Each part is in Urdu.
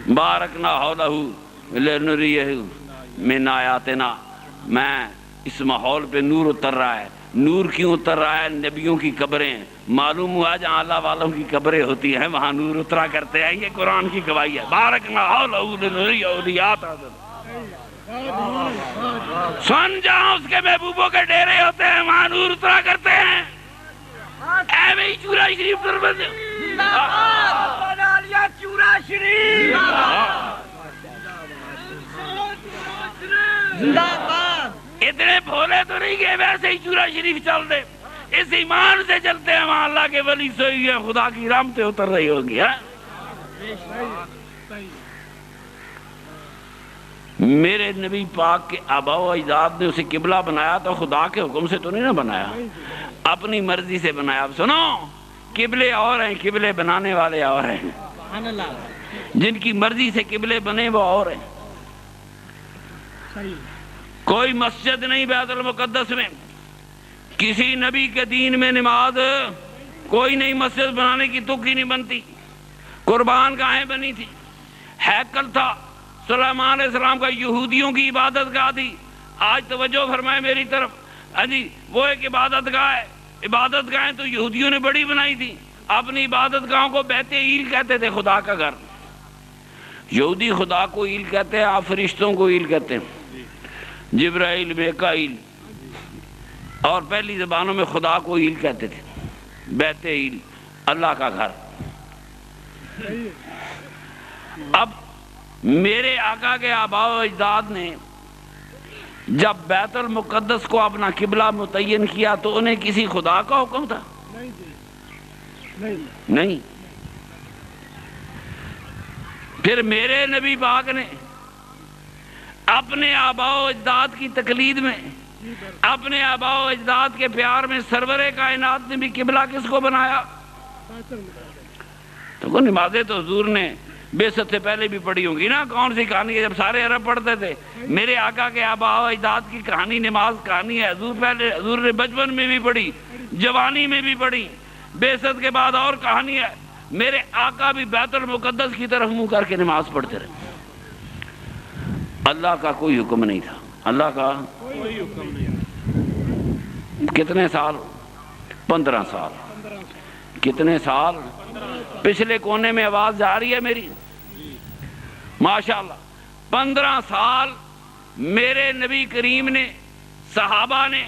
بارکنا حولہ لنریہ من آیاتنا. میں اس ماحول پہ نور اتر رہا ہے. نور کیوں اتر رہا ہے؟ نبیوں کی قبریں معلوم ہوا جہاں اللہ والوں کی قبریں ہوتی ہیں وہاں نور اترا کرتے ہیں. یہ قرآن کی گواہی ہے. بارکنا حولہ لنریہ اولیات. سن جہاں اس کے محبوبوں کے ڈیرے ہوتے ہیں وہاں نور اترا کرتے ہیں. اے بھئی چورا شریف پر بند چورا شریف اتنے بھولے تو نہیں گئے ویسے ہی چورا شریف چل دے. اس ایمان سے چلتے ہیں وہاں اللہ کے ولی سوئی ہے خدا کی رحمتیں اتر رہی ہوگی. میرے نبی پاک کے آبا و اجداد نے اسے قبلہ بنایا تو خدا کے حکم سے تو نہیں نہ بنایا, اپنی مرضی سے بنایا. اب سنو, قبلے اور ہیں, قبلے بنانے والے اور ہیں. جن کی مرضی سے قبلے بنے وہ اور ہیں. کوئی مسجد نہیں بیت المقدس میں, کسی نبی کے دین میں نماز کوئی نہیں. مسجد بنانے کی تک ہی نہیں بنتی. قربان گاہیں بنی تھی, ہیکل تھا سلیمان علیہ السلام کا, یہودیوں کی عبادت گاہ تھی. آج توجہ فرمائے میری طرف. جی وہ ایک عبادت گاہ ہے. عبادت گاہیں تو یہودیوں نے بڑی بنائی تھی. اپنی عبادت گاہوں کو بیت ایل کہتے تھے, خدا کا گھر. یہودی خدا کو ایل کہتے ہیں, آپ فرشتوں کو ایل کہتے ہیں. جبرائیل, میکائیل, اور پہلی زبانوں میں خدا کو ایل کہتے تھے. بیت ایل اللہ کا گھر. اب میرے آقا کے آبا و اجداد نے جب بیت المقدس کو اپنا قبلہ متعین کیا تو انہیں کسی خدا کا حکم تھا؟ نہیں. پھر میرے نبی پاک نے اپنے آبا و اجداد کی تقلید میں, اپنے آبا و اجداد کے پیار میں سرور کائنات نے بھی قبلہ کس کو بنایا؟ تو نمازیں تو حضور نے بعثت سے پہلے بھی پڑھی ہوں گی نا. کون سی کہانی ہے؟ جب سارے عرب پڑھتے تھے. میرے آقا کے آبا و اجداد کی کہانی نماز کہانی ہے. حضور نے بچپن میں بھی پڑھی, جوانی میں بھی پڑھی, بعثت کے بعد اور کہانی ہے. میرے آقا بھی بیت المقدس کی طرف منہ کر کے نماز پڑھتے رہے. اللہ کا کوئی حکم نہیں تھا. اللہ کا کوئی حکم نہیں. کتنے سال؟ 15 سال. کتنے سال؟ پچھلے کونے میں آواز جا رہی ہے میری؟ ماشاءاللہ. 15 سال میرے نبی کریم نے, صحابہ نے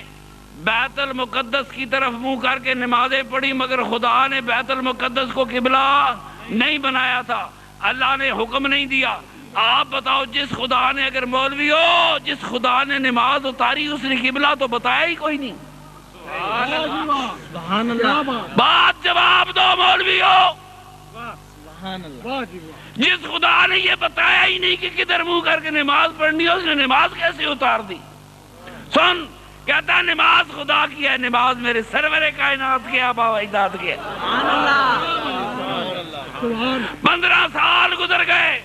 بیت المقدس کی طرف منہ کر کے نمازیں پڑھی, مگر خدا نے بیت المقدس کو قبلہ نہیں بنایا تھا. اللہ نے حکم نہیں دیا. آپ بتاؤ, جس خدا نے, اگر مولوی ہو, جس خدا نے نماز اتاری اس نے قبلہ تو بتایا ہی کوئی نہیں. بات جواب دو مولوی ہو. جس خدا نے یہ بتایا ہی نہیں کہ کدھر منہ کر کے نماز پڑھنی ہے, اس نے نماز کیسے اتار دی؟ سن, کہتا نماز خدا کی ہے, نماز میرے سرور کائنات کے آبا و اجداد کے. 15 سال گزر گئے,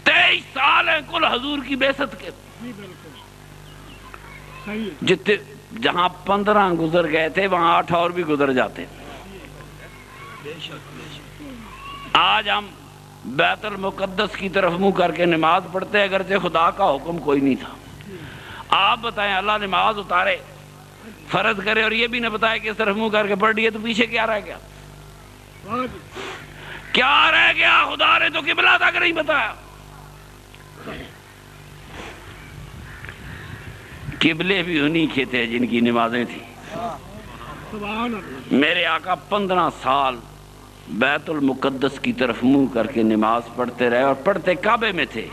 23 سال ہیں کل حضور کی بعثت کے. جتنے جہاں 15 گزر گئے تھے وہاں 8 اور بھی گزر جاتے. آج ہم بیت المقدس کی طرف منہ کر کے نماز پڑھتے اگرچہ خدا کا حکم کوئی نہیں تھا. آپ بتائیں, اللہ نماز اتارے, فرض کرے, اور یہ بھی نہ بتائے کہ اس طرف منہ کر کے پڑھ لیے, تو پیچھے کیا رہ گیا؟ کیا رہ گیا؟ خدا نے تو قبلہ تک نہیں بتایا. قبلے بھی انہی کے تھے جن کی نمازیں تھیں. میرے آقا 15 سال بیت المقدس کی طرف منہ کر کے نماز پڑھتے رہے, اور پڑھتے کعبے میں تھے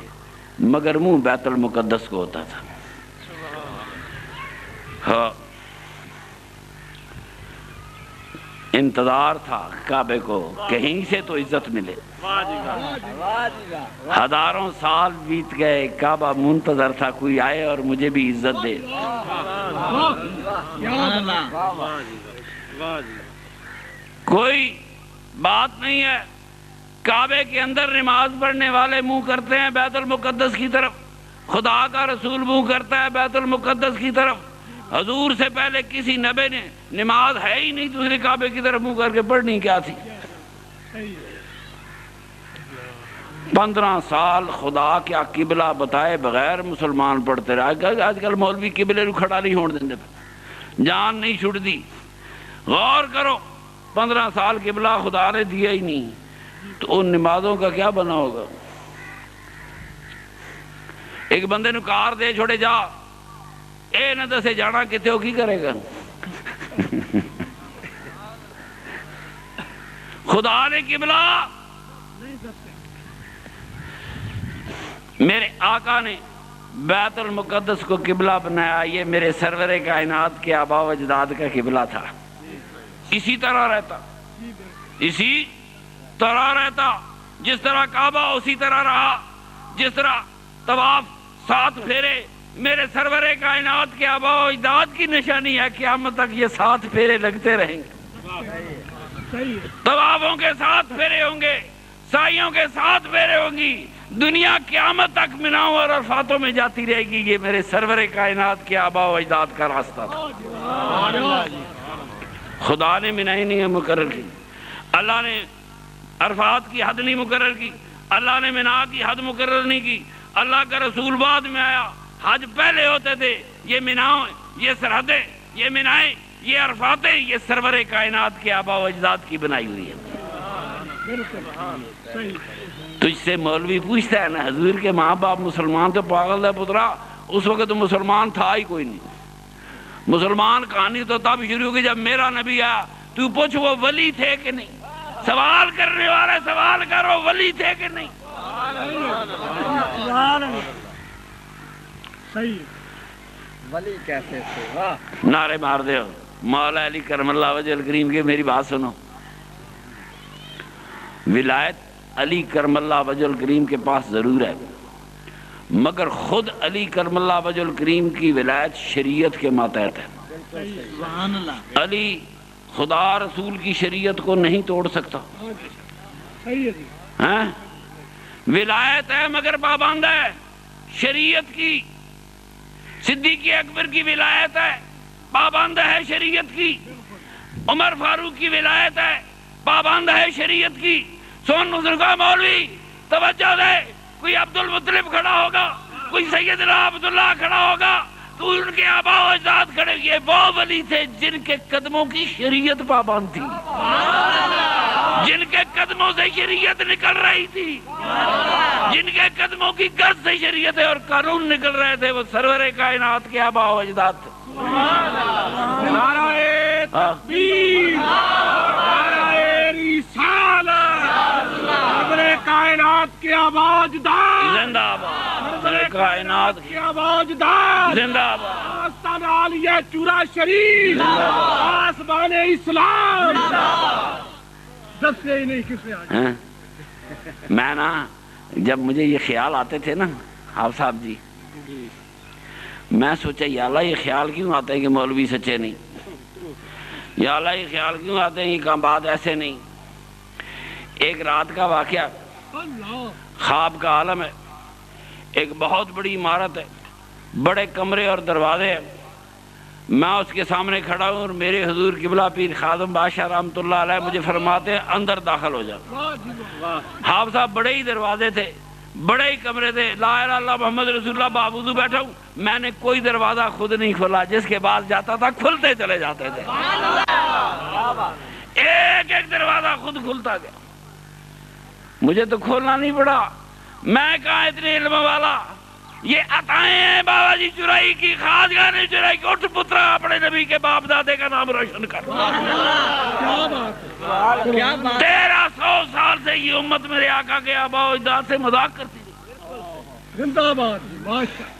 مگر منہ بیت المقدس کو ہوتا تھا. ہاں, انتظار تھا کعبے کو کہیں سے تو عزت ملے. ہزاروں سال بیت گئے, کعبہ منتظر تھا کوئی آئے اور مجھے بھی عزت دے. کوئی بات نہیں ہے. کعبے کے اندر نماز پڑھنے والے منہ کرتے ہیں بیت المقدس کی طرف, خدا کا رسول منہ کرتا ہے بیت المقدس کی طرف. حضور سے پہلے کسی نبی نے نماز ہے ہی نہیں، دوسرے کعبے کی طرف منہ کر کے پڑھنی کیا تھی؟ 15 سال خدا کیا قبلہ بتائے بغیر مسلمان پڑھتے رہے۔ آج کل مولوی قبلے نو کھڑا نہیں ہونے دیں، جان نہیں چھڑ دی۔ غور کرو، 15 سال قبلہ خدا نے دیا ہی نہیں، تو ان نمازوں کا کیا بنا ہوگا؟ ایک بندے نو کار دے چھوڑے جا، اے نہ دسے جانا کتے ہو، کی کرے گا؟ خدا نے قبلہ، میرے آقا نے بیت المقدس کو قبلہ بنایا، یہ میرے سرور کائنات کے آباء و اجداد کا قبلہ تھا۔ اسی طرح رہتا، اسی طرح رہتا، جس طرح کعبہ اسی طرح رہا، جس طرح طواف 7 پھیرے میرے سرور کائنات کے آباء و اجداد کی نشانی ہے، قیامت تک یہ 7 پھیرے لگتے رہیں گے۔ طوافوں کے 7 پھیرے ہوں گے، سائیوں کے 7 پھیرے ہوں گی، دنیا قیامت تک مناؤں اور عرفاتوں میں جاتی رہے گی۔ یہ میرے سرور کائنات کے آباء و اجداد کا راستہ تھا۔ خدا نے منائی نہیں مقرر کی، اللہ نے عرفات کی حد نہیں مقرر کی، اللہ نے منا کی حد مقرر نہیں کی۔ اللہ کا رسول بعد میں آیا، حج پہلے ہوتے تھے۔ یہ مناؤں، یہ سرحدیں، یہ منائیں، یہ عرفاتیں، یہ سرور کائنات کے آباء و اجداد کی بنائی ہوئی ہے۔ تجھ سے مولوی پوچھتا ہے نا، حضور کے ماں باپ مسلمان تو پاگل ہے پترا، اس وقت تو مسلمان تھا ہی کوئی نہیں۔ مسلمان کہانی تو تب شروع کی جب میرا نبی آیا۔ تو پوچھ وہ ولی تھے کہ نہیں؟ سوال کرنے والے سوال کرو، ولی تھے کہ نہیں؟ ولی کیسے تھے؟ نعرے مار دے ہو مولا علی کرم اللہ وجہ الکریم کے۔ میری بات سنو، ولایت علی کرم اللہ وجہ الکریم کے پاس ضرور ہے، مگر خود علی کرم اللہ وجہ الکریم کی ولایت شریعت کے ماتحت ہے۔ علی خدا رسول کی شریعت کو نہیں توڑ سکتا۔ ولایت ہے مگر پابند ہے شریعت کی۔ صدیق اکبر کی ولایت ہے، پابند ہے شریعت کی۔ عمر فاروق کی ولایت ہے، پابند ہے شریعت کی۔ سون بزرگا مولوی توجہ دے، کوئی عبد المطلب کھڑا ہوگا، کوئی سیدنا عبداللہ کھڑا ہوگا، تو ان کے آباء و اجداد کھڑے، یہ وہ ولی تھے جن کے قدموں کی شریعت پابند تھی، جن کے قدموں سے شریعت نکل رہی تھی، جن کے قدموں کی گرد سے شریعت اور قانون نکل رہے تھے، وہ سرور کائنات کے آباء و اجداد تھے۔ نعرہ تکبیر، نعرہ رسالت، سرور کائنات کے آباء و اجداد زندہ آباد، سرور کائنات کے آباء و اجداد زندہ آباد، آستان عالیہ چورا شریف، آسمان اسلام، دستے ہی نہیں کسے آج۔ میں نا جب مجھے یہ خیال آتے تھے نا حافظ صاحب جی، میں سوچا یا اللہ یہ خیال کیوں آتے ہیں کہ مولوی سچے نہیں، یا اللہ یہ خیال کیوں آتے ہیں کہ کام بات ایسے نہیں۔ ایک رات کا واقعہ، خواب کا عالم ہے، ایک بہت بڑی عمارت ہے، بڑے کمرے اور دروازے ہیں، میں اس کے سامنے کھڑا ہوں اور میرے حضور قبلہ پیر خادم بادشاہ رحمۃ اللہ علیہ مجھے فرماتے ہیں اندر داخل ہو جا۔ حافظ صاحب بڑے ہی دروازے تھے، بڑے ہی کمرے تھے، لا الہ الا اللہ محمد رسول اللہ باوضو بیٹھا ہوں، میں نے کوئی دروازہ خود نہیں کھولا، جس کے بعد جاتا تھا کھلتے چلے جاتے تھے، ایک ایک دروازہ خود کھلتا گیا، مجھے تو کھولنا نہیں پڑا۔ میں کہاں اتنے علم والا، یہ عطائیں ہیں بابا جی چرائی کی، خواجہ نے چرائی کی۔ اٹھ پترا اپنے نبی کے باپ دادے کا نام روشن کر۔ 1300 سال سے یہ امت میرے آقا کے آباء و اجداد سے مذاق کرتی ہے۔ زندہ باد، ماشاءاللہ۔